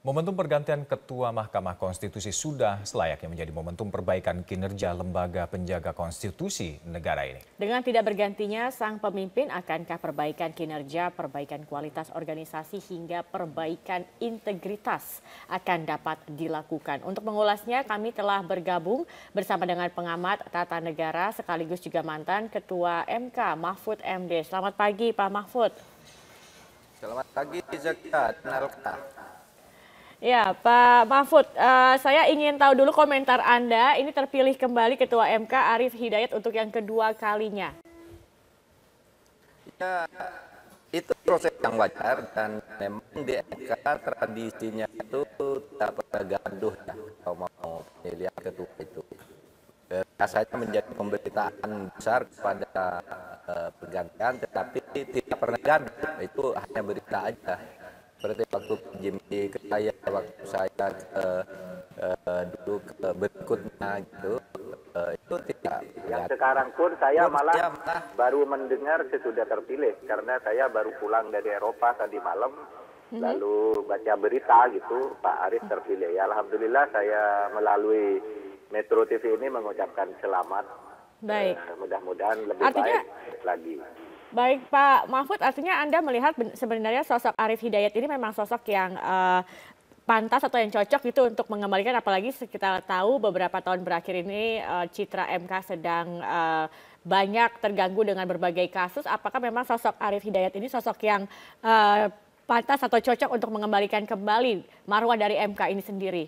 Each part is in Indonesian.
Momentum pergantian Ketua Mahkamah Konstitusi sudah selayaknya menjadi momentum perbaikan kinerja lembaga penjaga konstitusi negara ini. Dengan tidak bergantinya sang pemimpin, akankah perbaikan kinerja, perbaikan kualitas organisasi hingga perbaikan integritas akan dapat dilakukan? Untuk mengulasnya kami telah bergabung bersama dengan pengamat tata negara sekaligus juga mantan Ketua MK Mahfud MD. Selamat pagi Pak Mahfud. Selamat pagi Zaka. Ya, Pak Mahfud, saya ingin tahu dulu komentar Anda. Ini terpilih kembali Ketua MK Arief Hidayat untuk yang kedua kalinya. Ya, itu proses yang wajar dan memang di MK tradisinya itu tak pernah gaduh ya kalau mau pemilihan ketua itu. Rasanya menjadi pemberitaan besar kepada pergantian, tetapi tidak pernah gaduh. Itu hanya berita aja. Seperti waktu Jimmy ke saya, waktu saya dulu ke berikutnya gitu, itu tidak. Yang sekarang pun saya malah baru mendengar sesudah terpilih karena saya baru pulang dari Eropa tadi malam, lalu baca berita gitu Pak Arief terpilih. Ya, alhamdulillah saya melalui Metro TV ini mengucapkan selamat. Baik. Mudah-mudahan lebih Artinya, baik lagi. Baik Pak Mahfud, artinya Anda melihat sebenarnya sosok Arief Hidayat ini memang sosok yang pantas atau yang cocok gitu untuk mengembalikan, apalagi kita tahu beberapa tahun berakhir ini citra MK sedang banyak terganggu dengan berbagai kasus. Apakah memang sosok Arief Hidayat ini sosok yang pantas atau cocok untuk mengembalikan kembali marwah dari MK ini sendiri?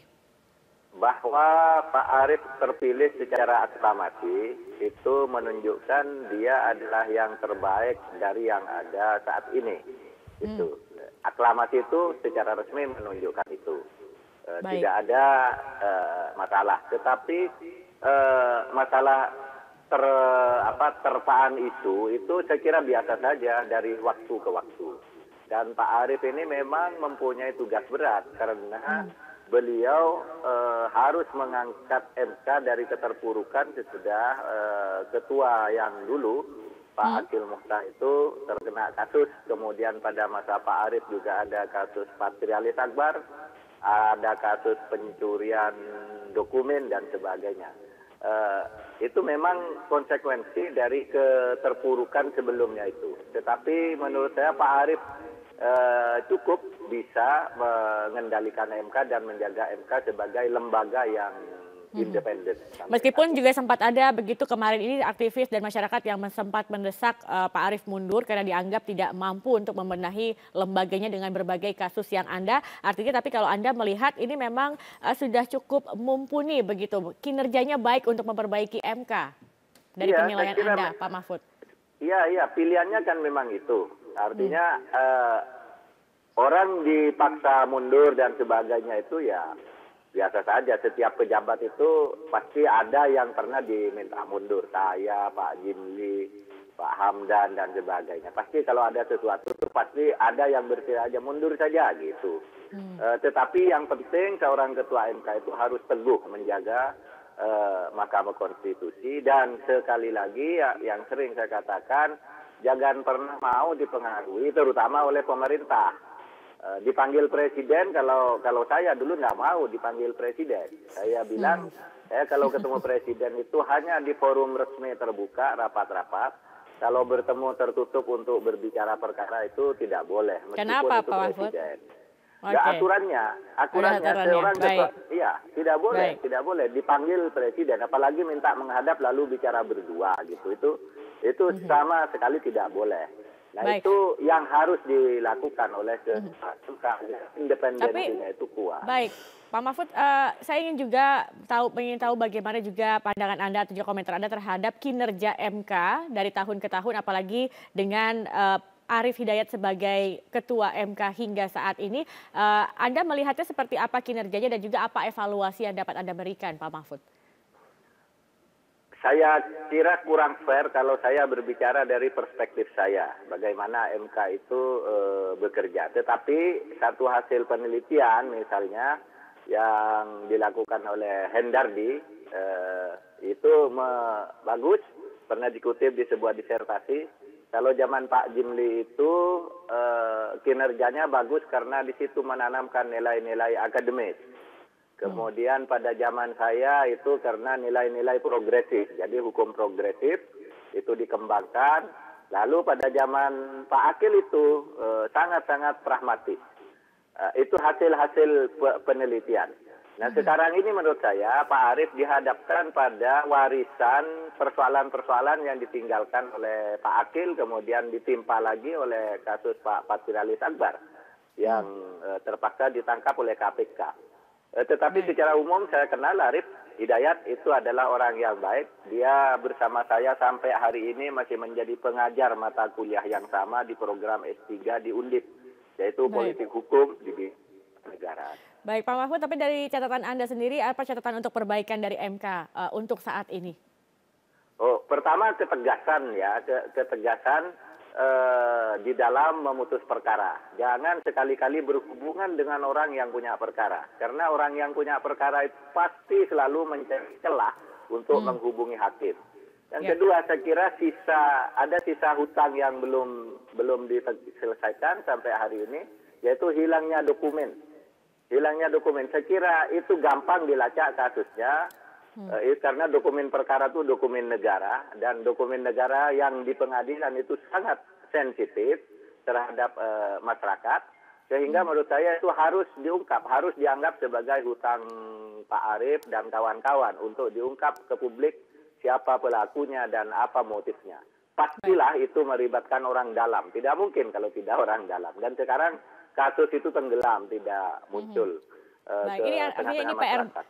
Bahwa Pak Arief terpilih secara aklamasi itu menunjukkan dia adalah yang terbaik dari yang ada saat ini. Itu aklamasi itu secara resmi menunjukkan itu. Tidak ada masalah. Tetapi masalah terpaan itu saya kira biasa saja dari waktu ke waktu. Dan Pak Arief ini memang mempunyai tugas berat karena beliau harus mengangkat MK dari keterpurukan sesudah ketua yang dulu Pak Akil Mukhtar itu terkena kasus. Kemudian pada masa Pak Arief juga ada kasus Patrialis Akbar, ada kasus pencurian dokumen dan sebagainya. Itu memang konsekuensi dari keterpurukan sebelumnya itu. Tetapi menurut saya Pak Arief cukup bisa mengendalikan MK dan menjaga MK sebagai lembaga yang independen. Meskipun juga sempat ada begitu kemarin ini aktivis dan masyarakat yang sempat mendesak Pak Arief mundur karena dianggap tidak mampu untuk membenahi lembaganya dengan berbagai kasus yang artinya tapi kalau Anda melihat ini memang sudah cukup mumpuni begitu, kinerjanya baik untuk memperbaiki MK dari penilaian Anda Pak Mahfud. Iya, pilihannya kan memang itu. Artinya orang dipaksa mundur dan sebagainya itu ya biasa saja. Setiap pejabat itu pasti ada yang pernah diminta mundur. Saya, Pak Jimli, Pak Hamdan dan sebagainya. Pasti kalau ada sesuatu itu pasti ada yang berkira aja mundur saja gitu. Tetapi yang penting seorang ketua MK itu harus teguh menjaga Mahkamah Konstitusi dan sekali lagi yang sering saya katakan jangan pernah mau dipengaruhi terutama oleh pemerintah. Dipanggil presiden, kalau saya dulu nggak mau dipanggil presiden. Saya bilang kalau ketemu presiden itu hanya di forum resmi terbuka, rapat-rapat. Kalau bertemu tertutup untuk berbicara perkara itu tidak boleh. Kenapa Pak Mahfud? Ya aturannya seorang ketua, iya tidak boleh dipanggil presiden, apalagi minta menghadap lalu bicara berdua gitu. Itu sama sekali tidak boleh. Nah itu yang harus dilakukan oleh independensinya itu kuat. Baik, Pak Mahfud, saya ingin tahu bagaimana juga pandangan Anda atau juga komentar Anda terhadap kinerja MK dari tahun ke tahun, apalagi dengan Arief Hidayat sebagai Ketua MK hingga saat ini. Anda melihatnya seperti apa kinerjanya dan juga apa evaluasi yang dapat Anda berikan, Pak Mahfud? Saya kira kurang fair kalau saya berbicara dari perspektif saya, bagaimana MK itu bekerja. Tetapi satu hasil penelitian misalnya yang dilakukan oleh Hendardi itu bagus, pernah dikutip di sebuah disertasi. Kalau zaman Pak Jimli itu kinerjanya bagus karena di situ menanamkan nilai-nilai akademis. Kemudian pada zaman saya itu karena nilai-nilai progresif, jadi hukum progresif itu dikembangkan. Lalu pada zaman Pak Akil itu sangat-sangat pragmatis. Itu hasil-hasil penelitian. Nah sekarang ini menurut saya Pak Arief dihadapkan pada warisan persoalan-persoalan yang ditinggalkan oleh Pak Akil, kemudian ditimpa lagi oleh kasus Pak Patrialis Akbar yang terpaksa ditangkap oleh KPK. Tetapi secara umum saya kenal Arief Hidayat itu adalah orang yang baik. Dia bersama saya sampai hari ini masih menjadi pengajar mata kuliah yang sama di program S3 di Undip, yaitu politik hukum di negara. Baik Pak Mahfud, tapi dari catatan Anda sendiri, apa catatan untuk perbaikan dari MK untuk saat ini? Oh, pertama ketegasan ya, ketegasan di dalam memutus perkara. Jangan sekali-kali berhubungan dengan orang yang punya perkara. Karena orang yang punya perkara itu pasti selalu mencari celah untuk menghubungi hakim. Yang kedua, saya kira ada sisa hutang yang belum diselesaikan sampai hari ini, yaitu hilangnya dokumen. Hilangnya dokumen, saya kira itu gampang dilacak kasusnya, karena dokumen perkara itu dokumen negara, dan dokumen negara yang di pengadilan itu sangat sensitif terhadap masyarakat, sehingga menurut saya itu harus diungkap, harus dianggap sebagai hutang Pak Arief dan kawan-kawan untuk diungkap ke publik siapa pelakunya dan apa motifnya. Pastilah itu melibatkan orang dalam, tidak mungkin kalau tidak orang dalam. Dan sekarang kasus itu tenggelam, tidak muncul Baik, ke ini tengah-tengah masyarakat.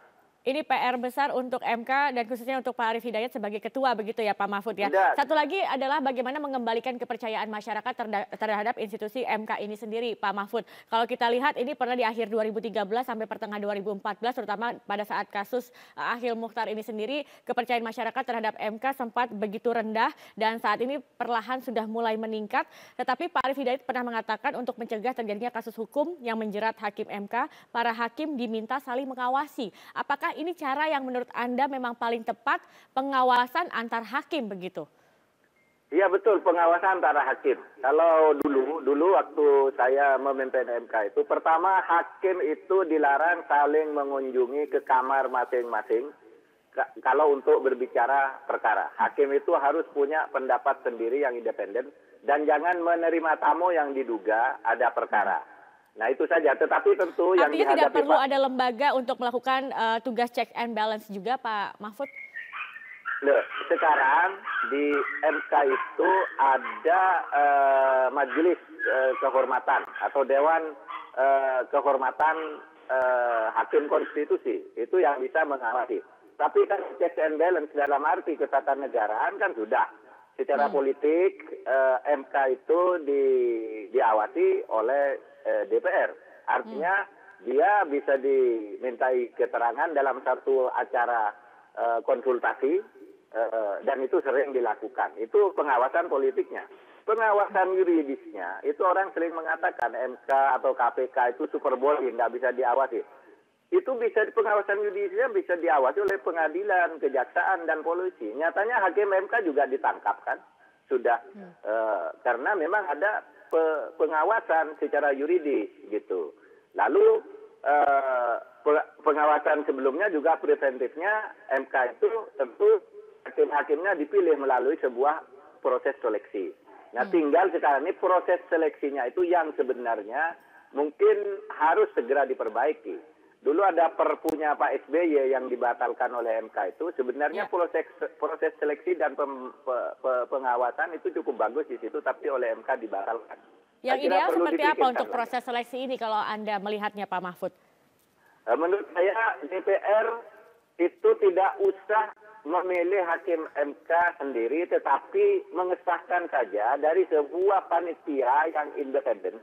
Ini PR besar untuk MK dan khususnya untuk Pak Arief Hidayat sebagai ketua begitu ya Pak Mahfud ya. Tidak. Satu lagi adalah bagaimana mengembalikan kepercayaan masyarakat terhadap institusi MK ini sendiri Pak Mahfud. Kalau kita lihat ini pernah di akhir 2013 sampai pertengahan 2014 terutama pada saat kasus Akhil Mukhtar ini sendiri, kepercayaan masyarakat terhadap MK sempat begitu rendah dan saat ini perlahan sudah mulai meningkat. Tetapi Pak Arief Hidayat pernah mengatakan untuk mencegah terjadinya kasus hukum yang menjerat hakim MK, para hakim diminta saling mengawasi. Apakah ini cara yang menurut Anda memang paling tepat, pengawasan antar hakim begitu? Iya betul, pengawasan antara hakim. Kalau dulu waktu saya memimpin MK itu, pertama hakim itu dilarang saling mengunjungi ke kamar masing-masing kalau untuk berbicara perkara. Hakim itu harus punya pendapat sendiri yang independen dan jangan menerima tamu yang diduga ada perkara. Nah itu saja, tetapi tentu yang artinya dihadapi tidak perlu ada lembaga untuk melakukan tugas check and balance juga Pak Mahfud? Loh, sekarang di MK itu ada majelis kehormatan atau dewan kehormatan hakim konstitusi, itu yang bisa mengawasi. Tapi kan check and balance dalam arti ketatanegaraan kan sudah. Secara politik MK itu diawasi oleh DPR. Artinya dia bisa dimintai keterangan dalam satu acara konsultasi dan itu sering dilakukan. Itu pengawasan politiknya. Pengawasan yuridisnya itu orang sering mengatakan MK atau KPK itu super body, tidak bisa diawasi. Itu bisa pengawasan yuridisnya bisa diawasi oleh pengadilan, kejaksaan dan polisi. Nyatanya hakim MK juga ditangkap kan, sudah karena memang ada pengawasan secara yuridis gitu. Lalu pengawasan sebelumnya juga preventifnya MK itu tentu hakim-hakimnya dipilih melalui sebuah proses seleksi. Nah tinggal sekarang ini proses seleksinya itu yang sebenarnya mungkin harus segera diperbaiki. Dulu ada perpunya Pak SBY yang dibatalkan oleh MK itu sebenarnya proses seleksi dan pengawasan itu cukup bagus di situ, tapi oleh MK dibatalkan. Yang ideal seperti apa untuk proses seleksi ini kalau Anda melihatnya Pak Mahfud? Menurut saya DPR itu tidak usah memilih hakim MK sendiri, tetapi mengesahkan saja dari sebuah panitia yang independen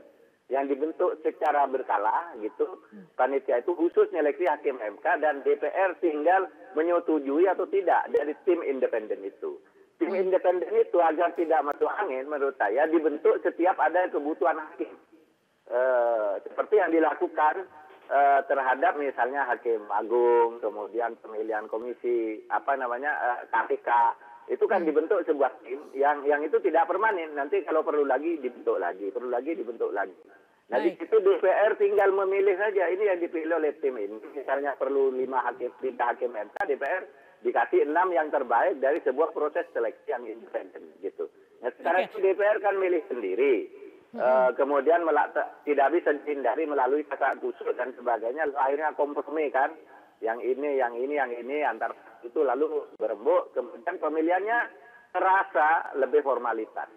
yang dibentuk secara berkala gitu. Panitia itu khusus nyeleksi hakim MK dan DPR tinggal menyetujui atau tidak dari tim independen itu. Tim independen itu agar tidak masuk angin menurut saya dibentuk setiap ada kebutuhan hakim. Seperti yang dilakukan terhadap misalnya Hakim Agung, kemudian pemilihan komisi KPK. itu kan dibentuk sebuah tim yang itu tidak permanen. Nanti kalau perlu lagi dibentuk lagi, perlu lagi dibentuk lagi. Nah di situ DPR tinggal memilih saja ini yang dipilih oleh tim ini. Misalnya perlu 5 hakim MK, DPR dikasih 6 yang terbaik dari sebuah proses seleksi yang independen gitu. Nah sekarang itu DPR kan milih sendiri. Kemudian tidak bisa dihindari melalui kata kusut dan sebagainya, akhirnya kompromi kan, yang ini antar itu lalu berembuk, kemudian pemilihannya terasa lebih formalitas.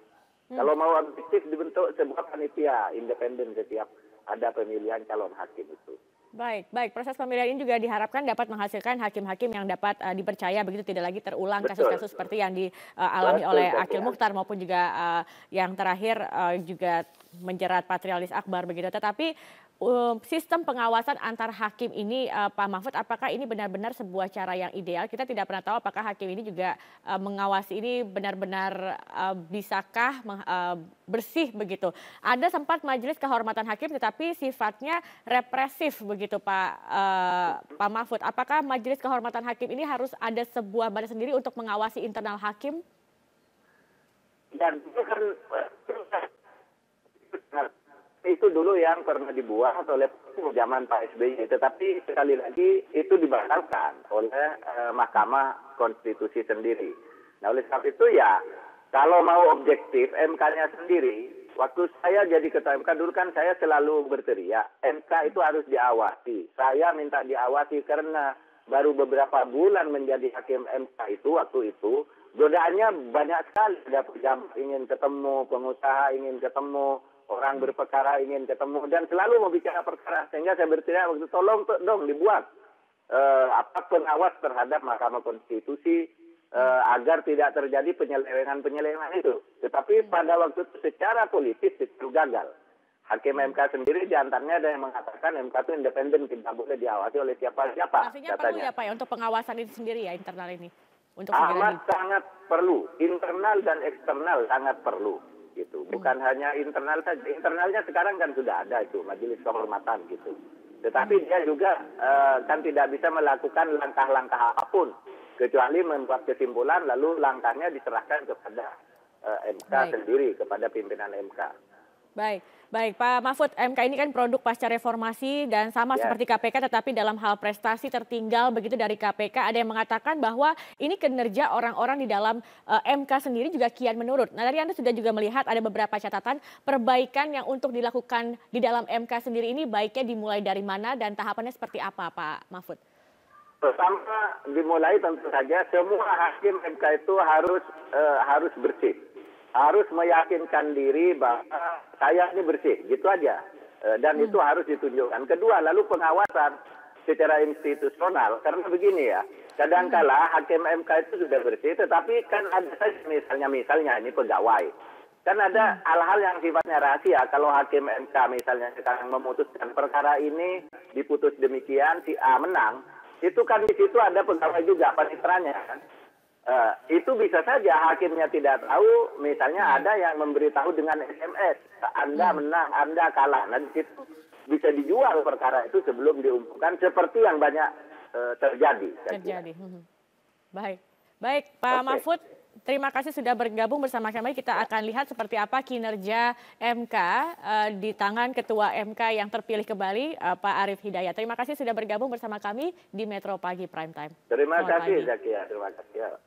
Kalau mau objektif dibentuk sebuah panitia independen setiap ada pemilihan calon hakim itu. Baik, proses pemilihan ini juga diharapkan dapat menghasilkan hakim-hakim yang dapat dipercaya, begitu tidak lagi terulang kasus-kasus seperti yang dialami oleh Akil Mukhtar maupun juga yang terakhir juga menjerat Patrialis Akbar begitu. Tetapi sistem pengawasan antar hakim ini, Pak Mahfud, apakah ini benar-benar sebuah cara yang ideal? Kita tidak pernah tahu apakah hakim ini juga mengawasi ini benar-benar bisakah bersih begitu. Ada sempat majelis kehormatan hakim tetapi sifatnya represif begitu, Pak Mahfud. Apakah majelis kehormatan hakim ini harus ada sebuah badan sendiri untuk mengawasi internal hakim? Dan itu dulu yang pernah dibuat oleh zaman Pak SBY, tetapi sekali lagi itu dibatalkan oleh Mahkamah Konstitusi sendiri. Nah oleh sebab itu ya kalau mau objektif MK-nya sendiri, waktu saya jadi ketua MK dulu kan saya selalu berteriak MK itu harus diawasi. Saya minta diawasi karena baru beberapa bulan menjadi hakim MK itu waktu itu godaannya banyak sekali, ada pejabat ingin ketemu, pengusaha ingin ketemu, orang berperkara ingin ketemu dan selalu mau bicara perkara, sehingga saya berteriak waktu tolong dong dibuat pengawas terhadap Mahkamah Konstitusi agar tidak terjadi penyelewengan itu. Tetapi pada waktu itu secara politis itu gagal. Hakim MK sendiri diantaranya ada yang mengatakan MK itu independen, tidak boleh diawasi oleh siapa-siapa. Artinya perlu ya Pak ya untuk pengawasan itu sendiri ya internal ini? Untuk sangat perlu, internal dan eksternal sangat perlu. Gitu. Bukan hanya internal saja, internalnya sekarang kan sudah ada itu majelis kehormatan gitu. Tetapi dia juga kan tidak bisa melakukan langkah-langkah apapun kecuali membuat kesimpulan lalu langkahnya diserahkan kepada MK sendiri, kepada pimpinan MK. Baik Pak Mahfud, MK ini kan produk pasca reformasi dan sama seperti KPK, tetapi dalam hal prestasi tertinggal begitu dari KPK. Ada yang mengatakan bahwa ini kinerja orang-orang di dalam MK sendiri juga kian menurun. Nah dari Anda sudah juga melihat ada beberapa catatan perbaikan yang untuk dilakukan di dalam MK sendiri ini baiknya dimulai dari mana dan tahapannya seperti apa Pak Mahfud? Pertama dimulai tentu saja semua hakim MK itu harus bersih. Harus meyakinkan diri bahwa saya ini bersih, gitu aja. Dan itu harus ditunjukkan. Kedua, lalu pengawasan secara institusional. Karena begini ya, kadangkala hakim MK itu sudah bersih, tetapi kan ada saja misalnya ini pegawai. Kan ada hal-hal yang sifatnya rahasia. Kalau hakim MK misalnya sekarang memutuskan perkara ini diputus demikian, si A menang, itu kan di situ ada pegawai juga, paniteranya kan. Itu bisa saja hakimnya tidak tahu, misalnya ada yang memberitahu dengan SMS, Anda menang, Anda kalah. Nah di situ bisa dijual perkara itu sebelum diumumkan seperti yang banyak terjadi. Baik Pak Mahfud, terima kasih sudah bergabung bersama kami. Kita akan lihat seperti apa kinerja MK di tangan Ketua MK yang terpilih kembali, Pak Arief Hidayat. Terima kasih sudah bergabung bersama kami di Metro Pagi Prime Time. Terima kasih Zakia, terima kasih.